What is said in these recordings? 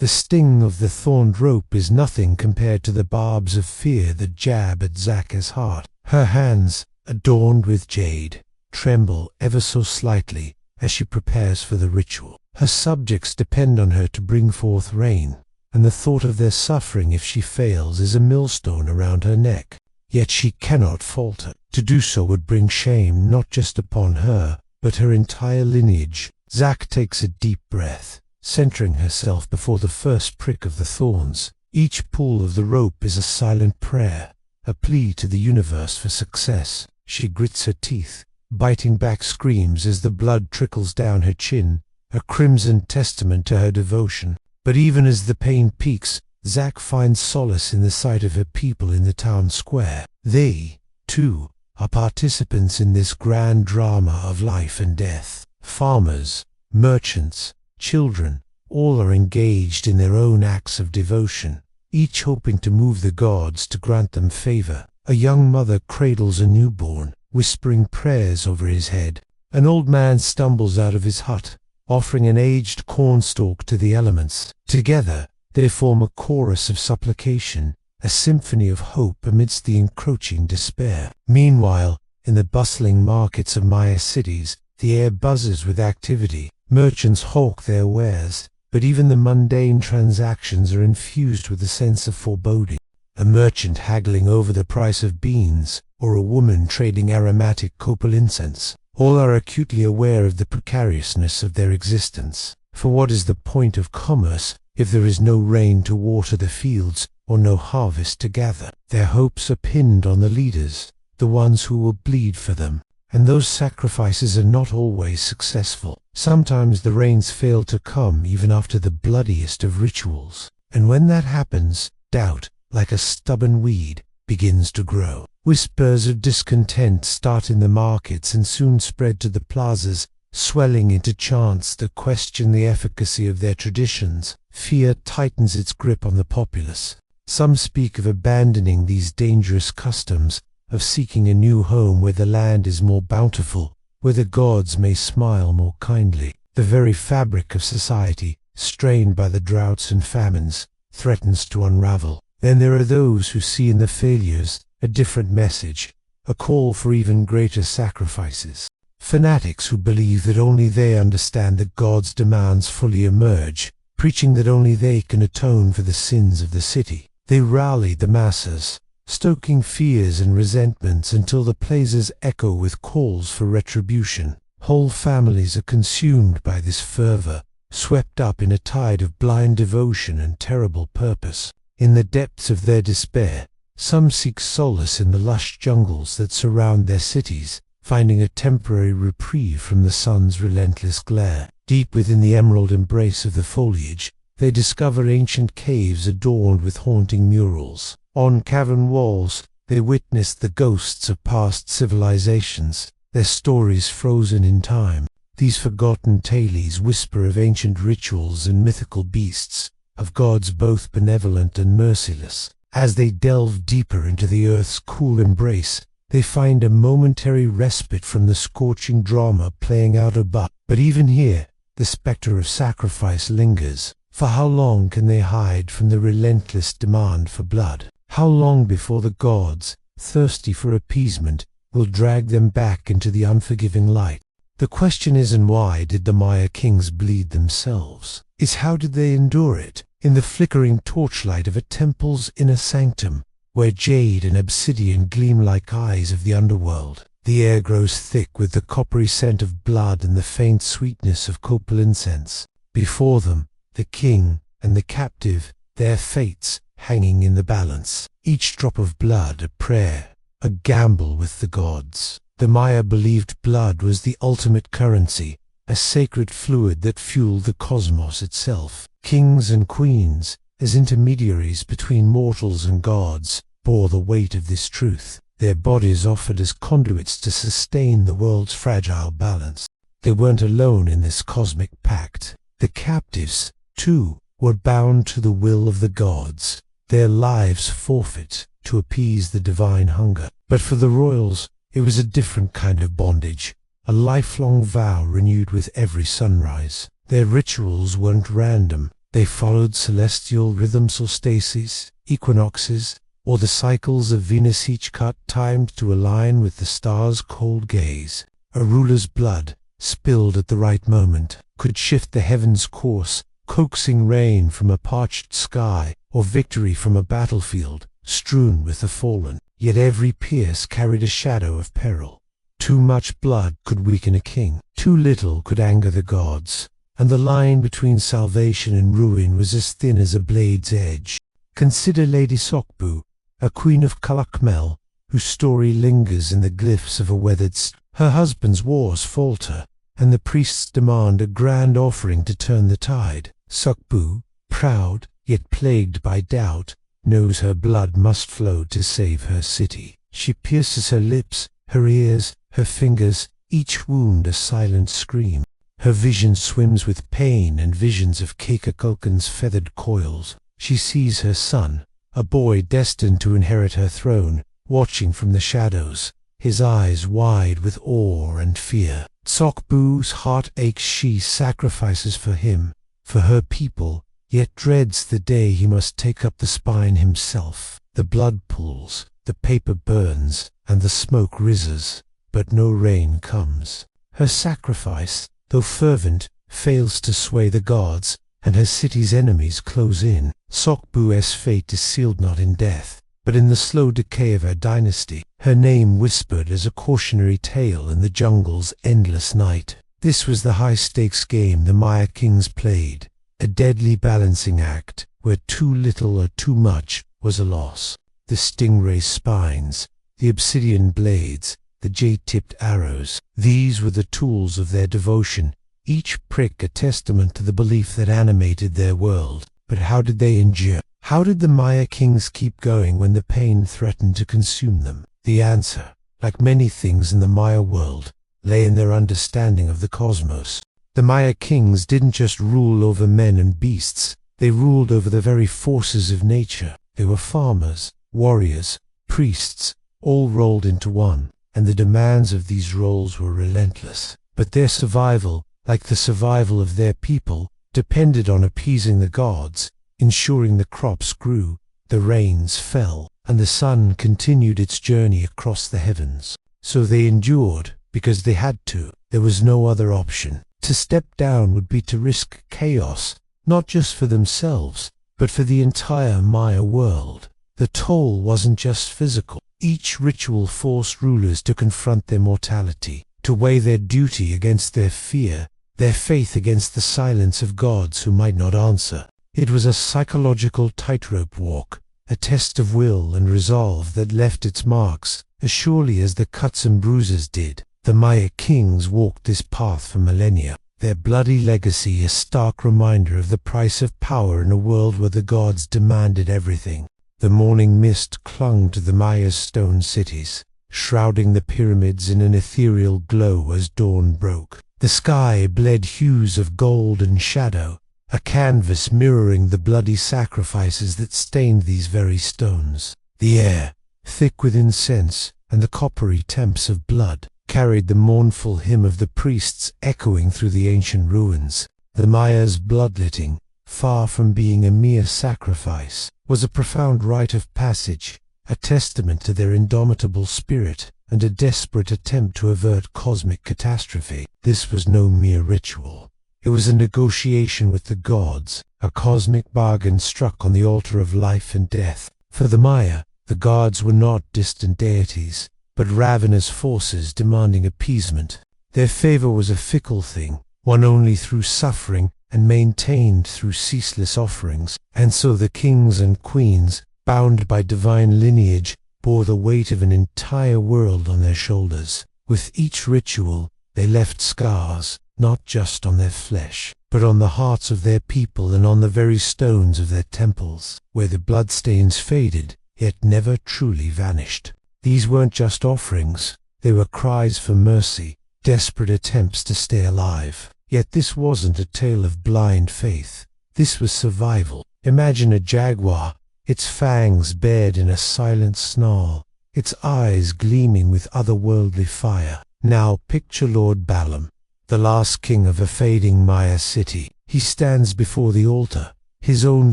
The sting of the thorned rope is nothing compared to the barbs of fear that jab at Zak's heart. Her hands, adorned with jade, tremble ever so slightly as she prepares for the ritual. Her subjects depend on her to bring forth rain, and the thought of their suffering if she fails is a millstone around her neck. Yet she cannot falter. To do so would bring shame not just upon her, but her entire lineage. Zak takes a deep breath, centering herself before the first prick of the thorns. Each pull of the rope is a silent prayer, a plea to the universe for success. She grits her teeth, biting back screams as the blood trickles down her chin, a crimson testament to her devotion. But even as the pain peaks, Zak finds solace in the sight of her people in the town square. They, too, are participants in this grand drama of life and death. Farmers, merchants, children, all are engaged in their own acts of devotion, each hoping to move the gods to grant them favor. A young mother cradles a newborn, whispering prayers over his head. An old man stumbles out of his hut, offering an aged cornstalk to the elements. Together, they form a chorus of supplication, a symphony of hope amidst the encroaching despair. Meanwhile, in the bustling markets of Maya cities, the air buzzes with activity. Merchants hawk their wares, but even the mundane transactions are infused with a sense of foreboding. A merchant haggling over the price of beans, or a woman trading aromatic copal incense, all are acutely aware of the precariousness of their existence. For what is the point of commerce if there is no rain to water the fields or no harvest to gather? Their hopes are pinned on the leaders, the ones who will bleed for them. And those sacrifices are not always successful. Sometimes the rains fail to come even after the bloodiest of rituals. And when that happens, doubt, like a stubborn weed, begins to grow. Whispers of discontent start in the markets and soon spread to the plazas, swelling into chants that question the efficacy of their traditions. Fear tightens its grip on the populace. Some speak of abandoning these dangerous customs, of seeking a new home where the land is more bountiful, where the gods may smile more kindly. The very fabric of society, strained by the droughts and famines, threatens to unravel. Then there are those who see in the failures a different message, a call for even greater sacrifices. Fanatics who believe that only they understand the gods' demands fully emerge, preaching that only they can atone for the sins of the city. They rally the masses, stoking fears and resentments until the plazas echo with calls for retribution. Whole families are consumed by this fervor, swept up in a tide of blind devotion and terrible purpose. In the depths of their despair, some seek solace in the lush jungles that surround their cities, finding a temporary reprieve from the sun's relentless glare. Deep within the emerald embrace of the foliage, they discover ancient caves adorned with haunting murals. On cavern walls, they witness the ghosts of past civilizations, their stories frozen in time. These forgotten tales whisper of ancient rituals and mythical beasts, of gods both benevolent and merciless. As they delve deeper into the earth's cool embrace, they find a momentary respite from the scorching drama playing out above. But even here, the specter of sacrifice lingers. For how long can they hide from the relentless demand for blood? How long before the gods, thirsty for appeasement, will drag them back into the unforgiving light? The question isn't why did the Maya kings bleed themselves. It's how did they endure it? In the flickering torchlight of a temple's inner sanctum, where jade and obsidian gleam like eyes of the underworld, the air grows thick with the coppery scent of blood and the faint sweetness of copal incense. Before them, the king and the captive, their fates hanging in the balance. Each drop of blood a prayer, a gamble with the gods. The Maya believed blood was the ultimate currency, a sacred fluid that fueled the cosmos itself. Kings and queens, as intermediaries between mortals and gods, bore the weight of this truth, their bodies offered as conduits to sustain the world's fragile balance. They weren't alone in this cosmic pact. The captives, too, were bound to the will of the gods, their lives forfeit to appease the divine hunger. But for the royals, it was a different kind of bondage, a lifelong vow renewed with every sunrise. Their rituals weren't random. They followed celestial rhythm solstices, equinoxes, or the cycles of Venus, each cut timed to align with the stars' cold gaze. A ruler's blood, spilled at the right moment, could shift the heavens' course, coaxing rain from a parched sky, or victory from a battlefield strewn with the fallen. Yet every pierce carried a shadow of peril. Too much blood could weaken a king, too little could anger the gods, and the line between salvation and ruin was as thin as a blade's edge. Consider Lady Sokbu, a queen of Kalakmel, whose story lingers in the glyphs of a weathered Her husband's wars falter, and the priests demand a grand offering to turn the tide. Sokbu, proud, yet plagued by doubt, knows her blood must flow to save her city. She pierces her lips, her ears, her fingers, each wound a silent scream. Her vision swims with pain and visions of Kekakulkan's feathered coils. She sees her son, a boy destined to inherit her throne, watching from the shadows, his eyes wide with awe and fear. Sokbu's heart aches. She sacrifices for him, for her people, yet dreads the day he must take up the spine himself. The blood pools, the paper burns, and the smoke rises, but no rain comes. Her sacrifice, though fervent, fails to sway the gods, and her city's enemies close in. Sokbu's fate is sealed not in death, but in the slow decay of her dynasty, her name whispered as a cautionary tale in the jungle's endless night. This was the high-stakes game the Maya kings played, a deadly balancing act, where too little or too much was a loss. The stingray spines, the obsidian blades, the jade-tipped arrows, these were the tools of their devotion, each prick a testament to the belief that animated their world. But how did they endure? How did the Maya kings keep going when the pain threatened to consume them? The answer, like many things in the Maya world, lay in their understanding of the cosmos. The Maya kings didn't just rule over men and beasts, they ruled over the very forces of nature. They were farmers, warriors, priests, all rolled into one, and the demands of these roles were relentless. But their survival, like the survival of their people, depended on appeasing the gods, ensuring the crops grew, the rains fell, and the sun continued its journey across the heavens. So they endured, because they had to. There was no other option. To step down would be to risk chaos, not just for themselves, but for the entire Maya world. The toll wasn't just physical. Each ritual forced rulers to confront their mortality, to weigh their duty against their fear, their faith against the silence of gods who might not answer. It was a psychological tightrope walk, a test of will and resolve that left its marks, as surely as the cuts and bruises did. The Maya kings walked this path for millennia, their bloody legacy a stark reminder of the price of power in a world where the gods demanded everything. The morning mist clung to the Maya's stone cities, shrouding the pyramids in an ethereal glow as dawn broke. The sky bled hues of gold and shadow, a canvas mirroring the bloody sacrifices that stained these very stones. The air, thick with incense and the coppery temps of blood, carried the mournful hymn of the priests echoing through the ancient ruins. The Maya's bloodletting, far from being a mere sacrifice, was a profound rite of passage, a testament to their indomitable spirit, and a desperate attempt to avert cosmic catastrophe. This was no mere ritual. It was a negotiation with the gods, a cosmic bargain struck on the altar of life and death. For the Maya, the gods were not distant deities, but ravenous forces demanding appeasement. Their favor was a fickle thing, won only through suffering and maintained through ceaseless offerings. And so the kings and queens, bound by divine lineage, bore the weight of an entire world on their shoulders. With each ritual, they left scars, not just on their flesh, but on the hearts of their people and on the very stones of their temples, where the bloodstains faded, yet never truly vanished. These weren't just offerings, they were cries for mercy, desperate attempts to stay alive. Yet this wasn't a tale of blind faith. This was survival. Imagine a jaguar, its fangs bared in a silent snarl, its eyes gleaming with otherworldly fire. Now picture Lord Balaam, the last king of a fading Maya city. He stands before the altar, his own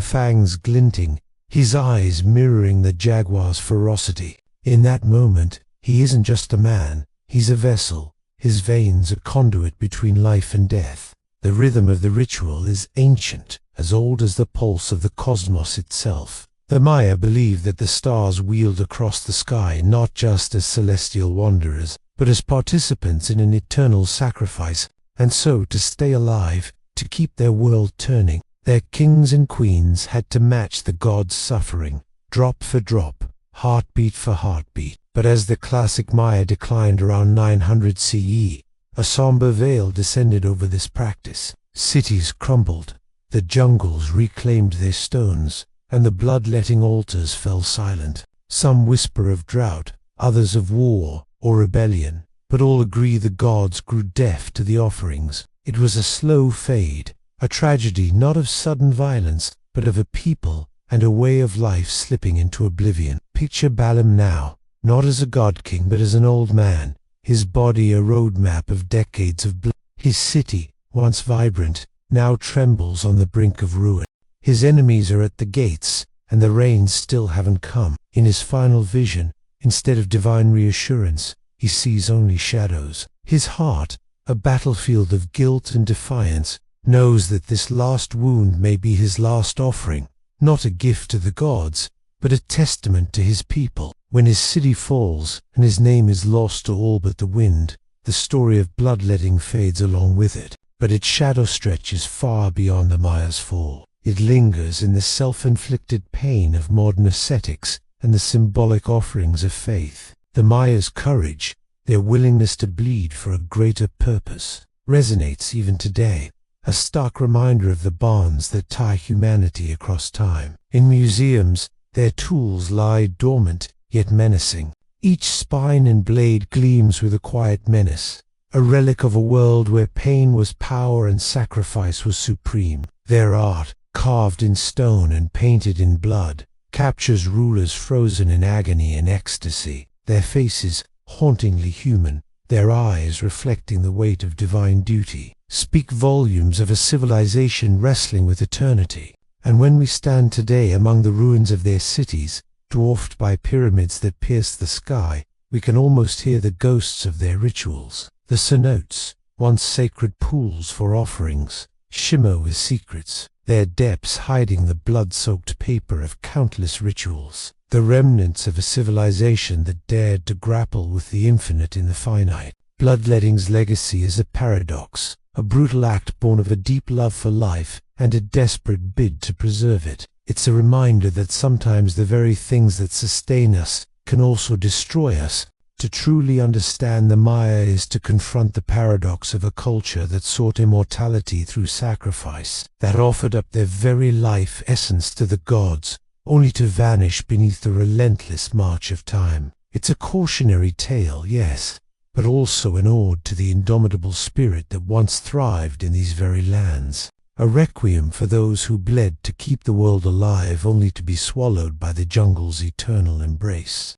fangs glinting, his eyes mirroring the jaguar's ferocity. In that moment, he isn't just a man, he's a vessel, his veins a conduit between life and death. The rhythm of the ritual is ancient, as old as the pulse of the cosmos itself. The Maya believed that the stars wheeled across the sky not just as celestial wanderers, but as participants in an eternal sacrifice, and so to stay alive, to keep their world turning, their kings and queens had to match the gods' suffering, drop for drop, heartbeat for heartbeat. But as the classic Maya declined around 900 CE, a somber veil descended over this practice. Cities crumbled, the jungles reclaimed their stones, and the bloodletting altars fell silent. Some whisper of drought, others of war or rebellion, but all agree the gods grew deaf to the offerings. It was a slow fade, a tragedy not of sudden violence, but of a people and a way of life slipping into oblivion. Picture Balaam now, not as a god-king but as an old man, his body a roadmap of decades of blood. His city, once vibrant, now trembles on the brink of ruin. His enemies are at the gates, and the rains still haven't come. In his final vision, instead of divine reassurance, he sees only shadows. His heart, a battlefield of guilt and defiance, knows that this last wound may be his last offering, not a gift to the gods, but a testament to his people. When his city falls, and his name is lost to all but the wind, the story of bloodletting fades along with it. But its shadow stretches far beyond the Maya's fall. It lingers in the self-inflicted pain of modern ascetics and the symbolic offerings of faith. The Maya's courage, their willingness to bleed for a greater purpose, resonates even today, a stark reminder of the bonds that tie humanity across time. In museums, their tools lie dormant, yet menacing. Each spine and blade gleams with a quiet menace, a relic of a world where pain was power and sacrifice was supreme. Their art, carved in stone and painted in blood, captures rulers frozen in agony and ecstasy, their faces hauntingly human, their eyes reflecting the weight of divine duty, speak volumes of a civilization wrestling with eternity. And when we stand today among the ruins of their cities, dwarfed by pyramids that pierce the sky, we can almost hear the ghosts of their rituals. The cenotes, once sacred pools for offerings, shimmer with secrets, their depths hiding the blood-soaked paper of countless rituals, the remnants of a civilization that dared to grapple with the infinite in the finite. Bloodletting's legacy is a paradox, a brutal act born of a deep love for life and a desperate bid to preserve it. It's a reminder that sometimes the very things that sustain us can also destroy us. To truly understand the Maya is to confront the paradox of a culture that sought immortality through sacrifice, that offered up their very life essence to the gods, only to vanish beneath the relentless march of time. It's a cautionary tale, yes, but also an ode to the indomitable spirit that once thrived in these very lands. A requiem for those who bled to keep the world alive only to be swallowed by the jungle's eternal embrace.